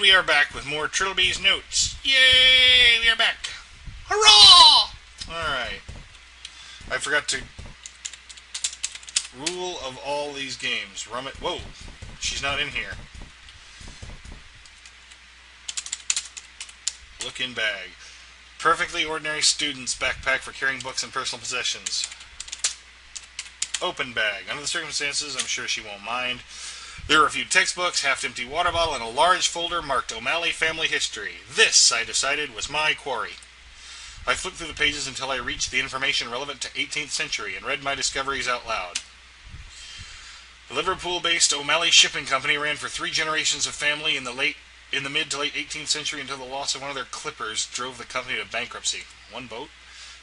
we are back with more Trilby's notes. Yay! We are back. Hurrah! Alright. I forgot to... Rule of all these games. Rum it... Whoa! She's not in here. Look in bag. Perfectly ordinary student's backpack for carrying books and personal possessions. Open bag. Under the circumstances, I'm sure she won't mind. There are a few textbooks, half-empty water bottle, and a large folder marked O'Malley Family History. This, I decided, was my quarry. I flipped through the pages until I reached the information relevant to 18th century and read my discoveries out loud. The Liverpool-based O'Malley Shipping Company ran for 3 generations of family in the mid to late 18th century until the loss of one of their clippers drove the company to bankruptcy. One boat?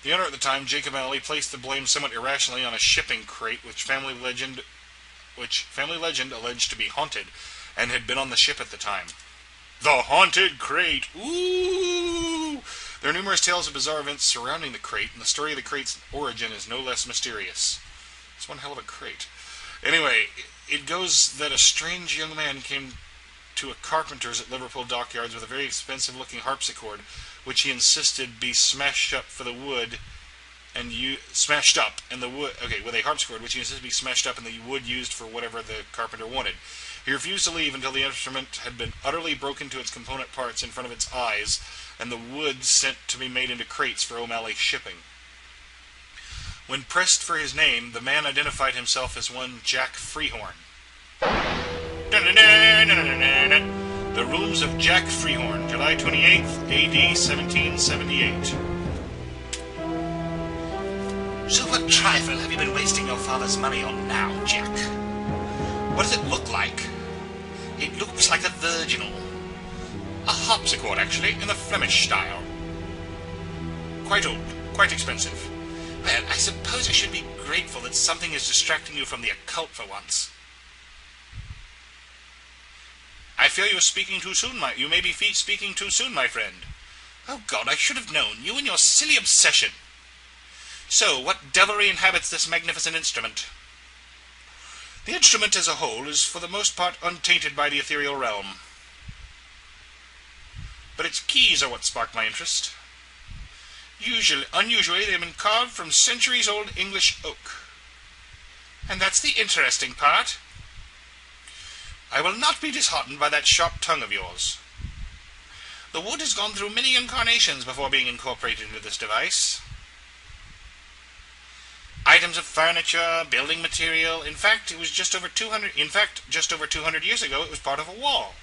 The owner at the time, Jacob O'Malley, placed the blame somewhat irrationally on a shipping crate which family legend alleged to be haunted and had been on the ship at the time. The haunted crate! Ooh! There are numerous tales of bizarre events surrounding the crate, and the story of the crate's origin is no less mysterious. It's one hell of a crate. Anyway, it goes that a strange young man came to a carpenter's at Liverpool dockyards with a very expensive-looking harpsichord, which he insisted be smashed up with a harpsichord, which he insisted be smashed up and the wood used for whatever the carpenter wanted. He refused to leave until the instrument had been utterly broken to its component parts in front of its eyes, and the wood sent to be made into crates for O'Malley shipping. When pressed for his name, the man identified himself as one Jack Freehorn. The Rules of Jack Freehorn, July 28th, A.D. 1778. So what trifle have you been wasting your father's money on now, Jack? What does it look like? It looks like a virginal. A harpsichord, actually, in the Flemish style. Quite old, quite expensive. Well, I suppose I should be grateful that something is distracting you from the occult for once. I fear you're speaking too soon, You may be speaking too soon, my friend. Oh, God, I should have known. You and your silly obsession. So, what devilry inhabits this magnificent instrument? The instrument as a whole is for the most part untainted by the ethereal realm. But its keys are what spark my interest. Unusually, they have been carved from centuries-old English oak. And that's the interesting part. I will not be disheartened by that sharp tongue of yours. The wood has gone through many incarnations before being incorporated into this device. Items of furniture, building material. In fact, just over 200 years ago, it was part of a wall.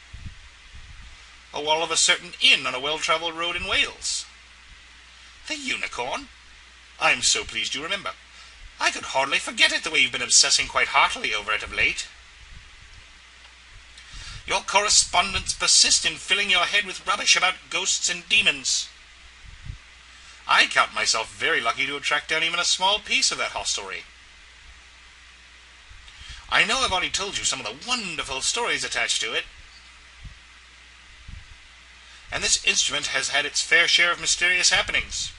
A wall of a certain inn on a well-traveled road in Wales. The unicorn? I'm so pleased you remember. I could hardly forget it the way you've been obsessing quite heartily over it of late. Your correspondents persist in filling your head with rubbish about ghosts and demons. I count myself very lucky to have tracked down even a small piece of that hostelry. I know I've already told you some of the wonderful stories attached to it. And this instrument has had its fair share of mysterious happenings.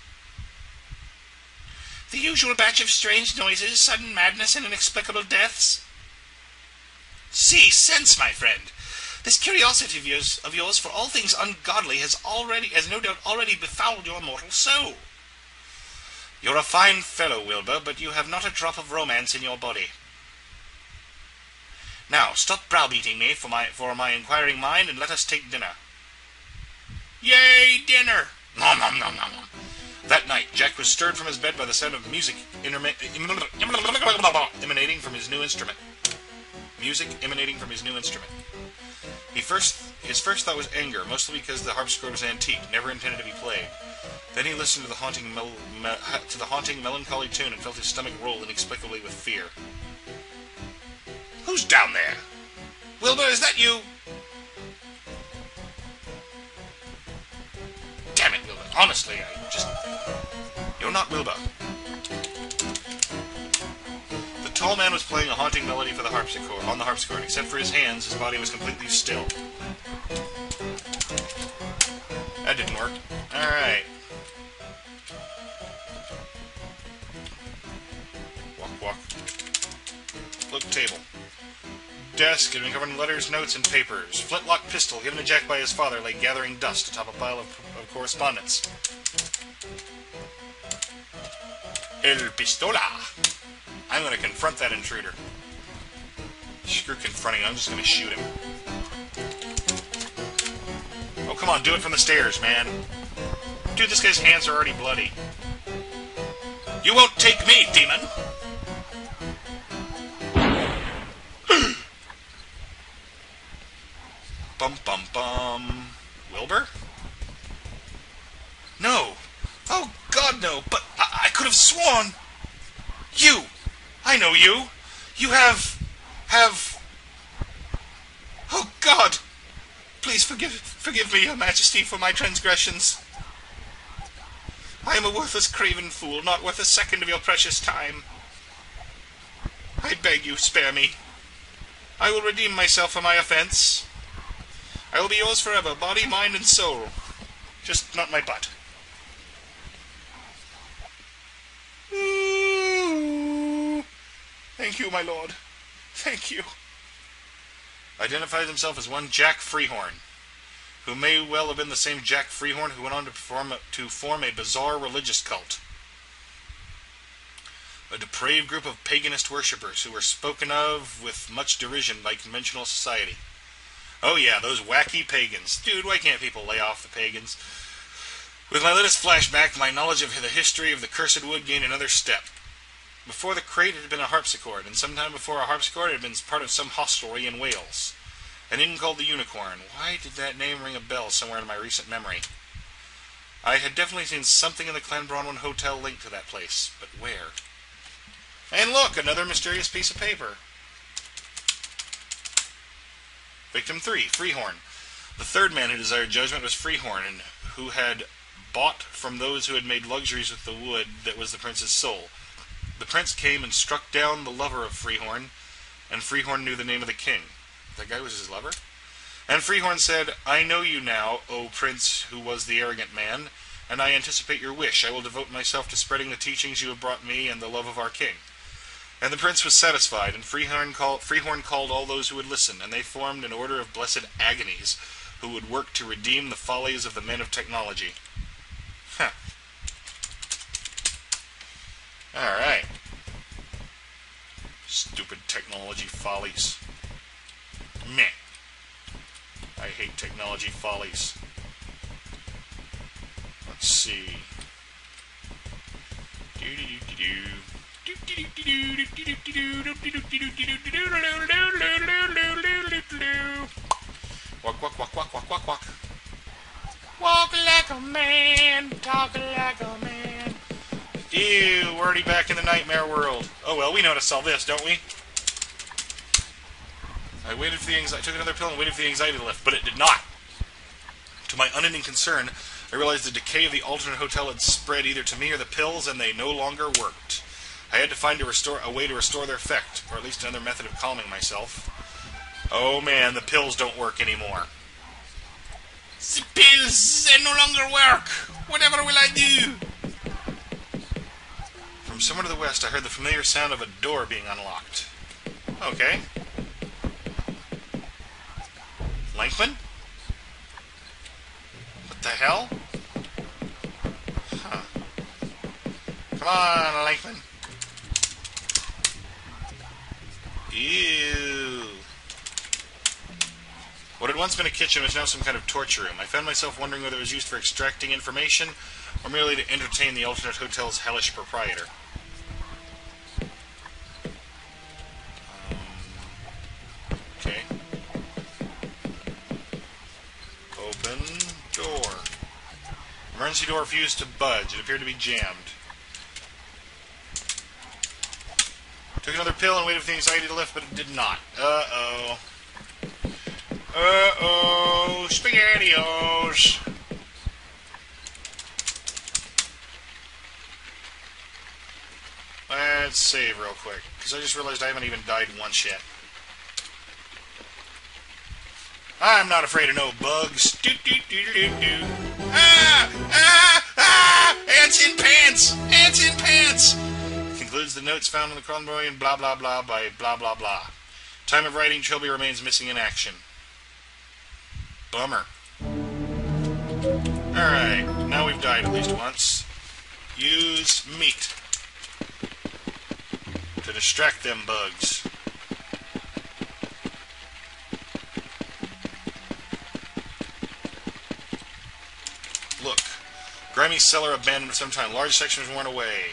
The usual batch of strange noises, sudden madness, and inexplicable deaths. See sense, my friend. This curiosity of yours for all things ungodly has no doubt already befouled your mortal soul. You're a fine fellow, Wilbur, but you have not a drop of romance in your body. Now, stop browbeating me for my inquiring mind, and let us take dinner. Yay, dinner! Nom, nom, nom, nom, nom. That night, Jack was stirred from his bed by the sound of music emanating from his new instrument. Music emanating from his new instrument. His first thought was anger, mostly because the harpsichord was antique, never intended to be played. Then he listened to the haunting, melancholy tune and felt his stomach roll inexplicably with fear. Who's down there? Wilbur, is that you? Damn it, Wilbur. Honestly, You're not Wilbur. The tall man was playing a haunting melody on the harpsichord. Except for his hands, his body was completely still. That didn't work. Alright. Walk, walk. Look, table. desk had been covered in letters, notes, and papers. Flintlock pistol given to Jack by his father lay gathering dust atop a pile of correspondence. El Pistola! I'm going to confront that intruder. Screw confronting, I'm just going to shoot him. Oh, come on, do it from the stairs, man. Dude, this guy's hands are already bloody. You won't take me, demon! Bum bum bum. Wilbur? No! Oh, God, no! But I could have sworn! You! I know you! You have... Oh, God! Please forgive me, Your Majesty, for my transgressions. I am a worthless, craven fool, not worth a second of your precious time. I beg you, spare me. I will redeem myself for my offense. I will be yours forever, body, mind, and soul. Just not my butt. Ooh. Thank you, my lord. Thank you. Identifies himself as one Jack Freehorn, who may well have been the same Jack Freehorn who went on to form a bizarre religious cult. A depraved group of paganist worshippers who were spoken of with much derision by conventional society. Oh yeah, those wacky pagans. Dude, why can't people lay off the pagans? With my latest flashback, my knowledge of the history of the Cursed Wood gained another step. Before the crate it had been a harpsichord, and sometime before a harpsichord it had been part of some hostelry in Wales. An inn called the Unicorn. Why did that name ring a bell somewhere in my recent memory? I had definitely seen something in the Clanbronwyn Hotel linked to that place, but where? And look, another mysterious piece of paper. Victim 3, Freehorn. The third man who desired judgment was Freehorn, and who had bought from those who had made luxuries with the wood that was the prince's soul. The prince came and struck down the lover of Freehorn, and Freehorn knew the name of the king. That guy was his lover? And Freehorn said, I know you now, O prince who was the arrogant man, and I anticipate your wish. I will devote myself to spreading the teachings you have brought me and the love of our king. And the prince was satisfied, and Freehorn called all those who would listen, and they formed an order of blessed agonies, who would work to redeem the follies of the men of technology. Huh. Alright. Stupid technology follies. Meh. I hate technology follies. Let's see. Walk, walk, walk, walk, walk, walk, walk. Walk like a man, talk like a man. Ew, we're already back in the nightmare world. Oh well, we know how to solve this, don't we? I waited for the anxiety, took another pill and waited for the anxiety to lift, but it did not. To my unending concern, I realized the decay of the alternate hotel had spread either to me or the pills, and they no longer worked. I had to find a way to restore their effect, or at least another method of calming myself. Oh man, the pills don't work anymore. The pills, they no longer work. Whatever will I do? From somewhere to the west, I heard the familiar sound of a door being unlocked. Okay. Lankman? What the hell? Huh. Come on, Lankman. Ew. What had once been a kitchen was now some kind of torture room. I found myself wondering whether it was used for extracting information or merely to entertain the alternate hotel's hellish proprietor. Okay. Open door. Emergency door refused to budge. It appeared to be jammed. Took another pill and waited for the anxiety to lift, but it did not. Uh-oh. Uh-oh. SpaghettiOs. Let's save real quick, because I just realized I haven't even died once yet. I'm not afraid of no bugs. Do-do-do-do-do. Ah! Ah! Ah! Ants in pants! Ants in pants! Concludes the notes found in the Cronbroy and blah blah blah by blah blah blah. Time of writing, Trilby remains missing in action. Bummer. Alright, now we've died at least once. Use meat to distract them bugs. Look. Grimy cellar abandoned for some time. Large sections worn away.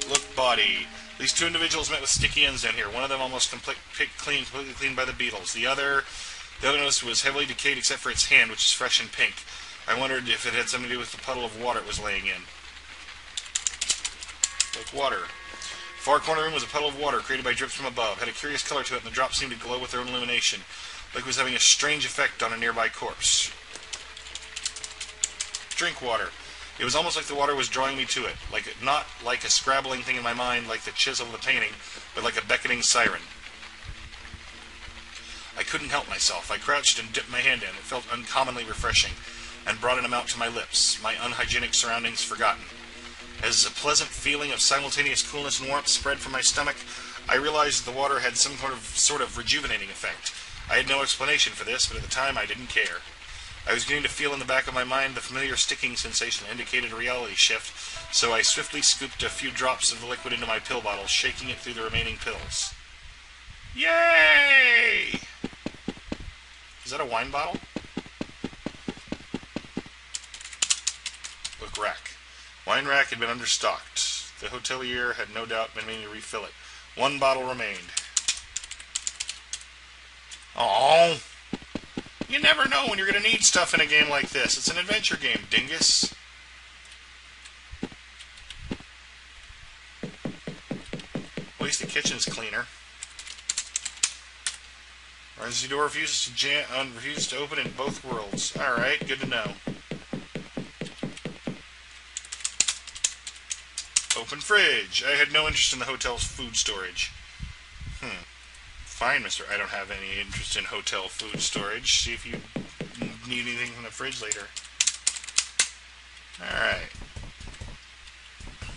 Look, body. These two individuals met with sticky ends down here. One of them almost completely cleaned by the beetles. The other nose was heavily decayed except for its hand, which is fresh and pink. I wondered if it had something to do with the puddle of water it was laying in. Like water. Far corner room was a puddle of water created by drips from above. Had a curious color to it, and the drops seemed to glow with their own illumination, like it was having a strange effect on a nearby corpse. Drink water. It was almost like the water was drawing me to it, not like a scrabbling thing in my mind, like the chisel of the painting, but like a beckoning siren. I couldn't help myself. I crouched and dipped my hand in. It felt uncommonly refreshing, and brought an amount to my lips, my unhygienic surroundings forgotten. As a pleasant feeling of simultaneous coolness and warmth spread from my stomach, I realized the water had some sort of rejuvenating effect. I had no explanation for this, but at the time I didn't care. I was beginning to feel in the back of my mind the familiar sticking sensation that indicated a reality shift, so I swiftly scooped a few drops of the liquid into my pill bottle, shaking it through the remaining pills. Yay! Is that a wine bottle? Look, rack. Wine rack had been understocked. The hotelier had no doubt been meaning to refill it. One bottle remained. Oh, you never know when you're going to need stuff in a game like this. It's an adventure game, dingus. At least the kitchen's cleaner. Emergency door refuses to open in both worlds. Alright, good to know. Open fridge. I had no interest in the hotel's food storage. Fine, mister. I don't have any interest in hotel food storage. See if you need anything from the fridge later. Alright.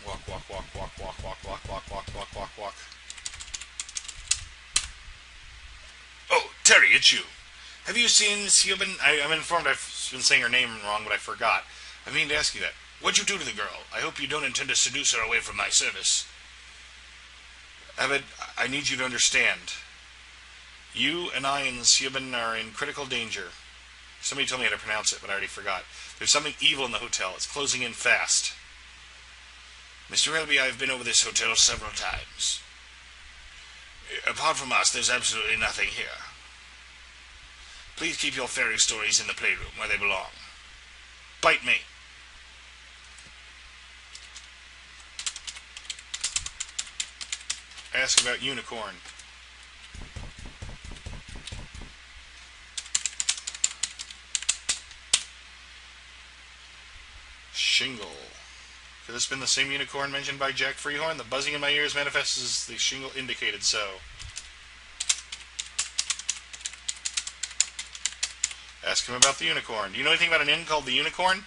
Walk, walk, walk, walk, walk, walk, walk, walk, walk, walk, walk, walk. Oh, Terry, it's you. Have you seen Siobhan? I'm informed I've been saying her name wrong, but I forgot. I mean to ask you that. What'd you do to the girl? I hope you don't intend to seduce her away from my service. Abed, I need you to understand. You and I and Siobhan are in critical danger. Somebody told me how to pronounce it, but I already forgot. There's something evil in the hotel. It's closing in fast. Mr. Welby, I've been over this hotel several times. Apart from us, there's absolutely nothing here. Please keep your fairy stories in the playroom where they belong. Bite me. Ask about unicorn. Shingle. Could this have been the same unicorn mentioned by Jack Freehorn? The buzzing in my ears manifests as the shingle indicated so. Ask him about the unicorn. Do you know anything about an inn called the Unicorn?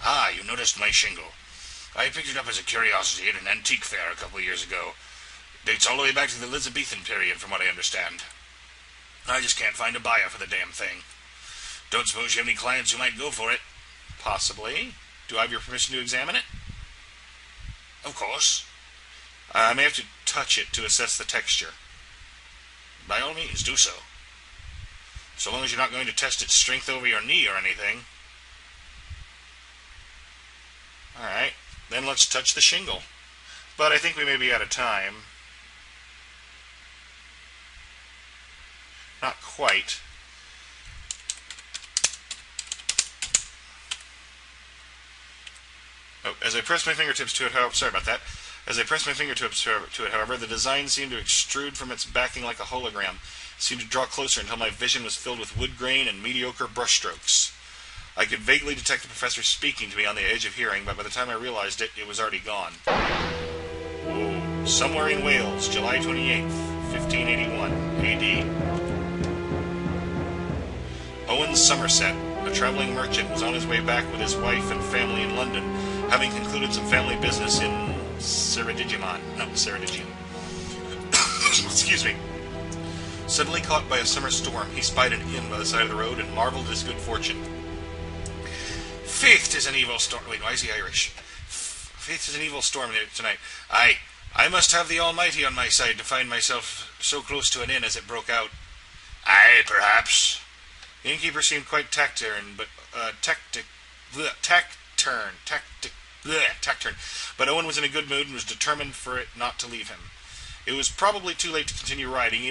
Ah, you noticed my shingle. I picked it up as a curiosity at an antique fair a couple of years ago. Dates all the way back to the Elizabethan period, from what I understand. I just can't find a buyer for the damn thing. Don't suppose you have any clients who might go for it? Possibly. Do I have your permission to examine it? Of course. I may have to touch it to assess the texture. By all means, do so. So long as you're not going to test its strength over your knee or anything. Alright, then let's touch the shingle. But I think we may be out of time. Not quite. Oh, as I press my fingertips to it, sorry about that. As I press my fingertips to it, however, the design seemed to extrude from its backing like a hologram. It seemed to draw closer until my vision was filled with wood grain and mediocre brushstrokes. I could vaguely detect the professor speaking to me on the edge of hearing, but by the time I realized it, it was already gone. Whoa. Somewhere in Wales, July 28th, 1581 A.D. Owen Somerset, a traveling merchant, was on his way back with his wife and family in London, having concluded some family business in Ceredigion. Excuse me. Suddenly caught by a summer storm, he spied an inn by the side of the road and marveled at his good fortune. Faith, 'tis an evil storm. Wait, why is he Irish? Faith, 'tis an evil storm tonight. I must have the Almighty on my side to find myself so close to an inn as it broke out. Aye, perhaps. The innkeeper seemed quite taciturn, but taciturn. But Owen was in a good mood and was determined for it not to leave him. It was probably too late to continue riding.